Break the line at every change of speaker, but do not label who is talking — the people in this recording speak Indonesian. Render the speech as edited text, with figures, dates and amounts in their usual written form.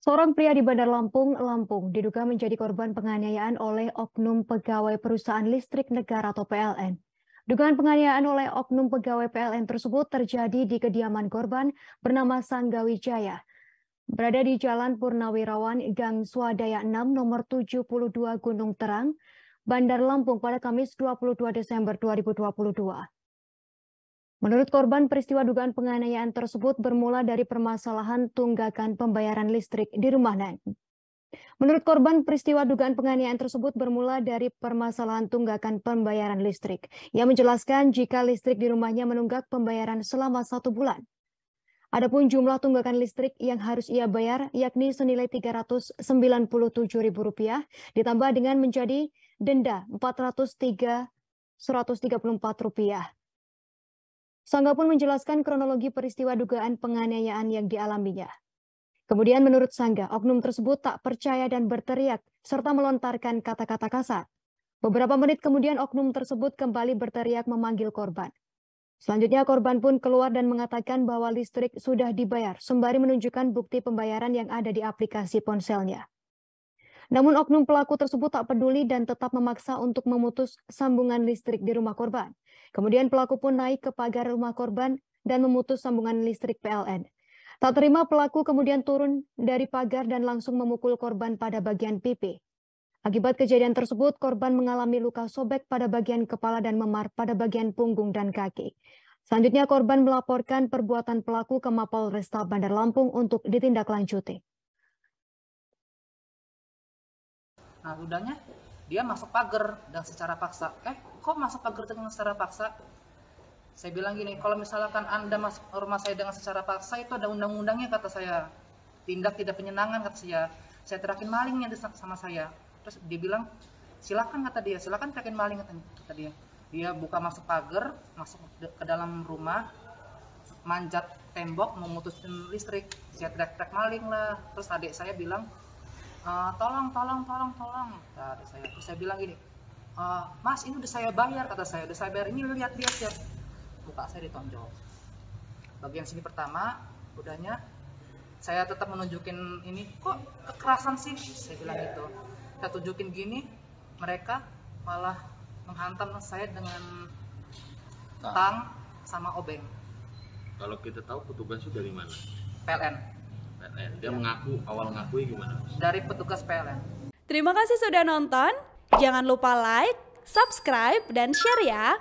Seorang pria di Bandar Lampung, Lampung, diduga menjadi korban penganiayaan oleh oknum pegawai perusahaan listrik negara atau PLN. Dugaan penganiayaan oleh oknum pegawai PLN tersebut terjadi di kediaman korban bernama Sangga Wijaya, berada di Jalan Purnawirawan, Gang Swadaya 6, nomor 72 Gunung Terang, Bandar Lampung pada Kamis 22 Desember 2022. Menurut korban, peristiwa dugaan penganiayaan tersebut bermula dari permasalahan tunggakan pembayaran listrik di rumahnya. Menurut korban, peristiwa dugaan penganiayaan tersebut bermula dari permasalahan tunggakan pembayaran listrik. Ia menjelaskan jika listrik di rumahnya menunggak pembayaran selama 1 bulan. Adapun jumlah tunggakan listrik yang harus ia bayar yakni senilai Rp397.000 ditambah dengan menjadi denda Rp434. Sangga pun menjelaskan kronologi peristiwa dugaan penganiayaan yang dialaminya. Kemudian menurut Sangga, oknum tersebut tak percaya dan berteriak serta melontarkan kata-kata kasar. Beberapa menit kemudian oknum tersebut kembali berteriak memanggil korban. Selanjutnya korban pun keluar dan mengatakan bahwa listrik sudah dibayar sembari menunjukkan bukti pembayaran yang ada di aplikasi ponselnya. Namun oknum pelaku tersebut tak peduli dan tetap memaksa untuk memutus sambungan listrik di rumah korban. Kemudian pelaku pun naik ke pagar rumah korban dan memutus sambungan listrik PLN. Tak terima, pelaku kemudian turun dari pagar dan langsung memukul korban pada bagian pipi. Akibat kejadian tersebut, korban mengalami luka sobek pada bagian kepala dan memar pada bagian punggung dan kaki. Selanjutnya korban melaporkan perbuatan pelaku ke Mapolresta Bandar Lampung untuk ditindaklanjuti.
Nah, udahnya dia masuk pagar dan secara paksa. Kok masuk pagar dengan secara paksa? Saya bilang gini, kalau misalkan Anda masuk rumah saya dengan secara paksa, itu ada undang-undangnya, kata saya. Tindak tidak penyenangan, kata saya. Saya teriakin malingnya sama saya. Terus dia bilang, silakan, kata dia, silakan teriakin maling, kata dia. Dia buka masuk pagar, masuk ke dalam rumah, manjat tembok, memutuskan listrik. Saya teriak-teriak maling lah. Terus adik saya bilang, tolong. Nah, terus saya bilang gini, Mas, ini udah saya bayar, kata saya. Udah saya bayar, ini lihat. Muka saya ditonjok. Bagian sini pertama, udahnya saya tetap menunjukin ini, kok kekerasan sih? Saya bilang gitu. Saya tunjukin gini, mereka malah menghantam saya dengan tang sama obeng.
Kalau kita tahu petugasnya dari mana?
PLN.
Dia awal ngakui gimana?
Dari petugas PLN.
Terima kasih sudah nonton. Jangan lupa like, subscribe, dan share ya.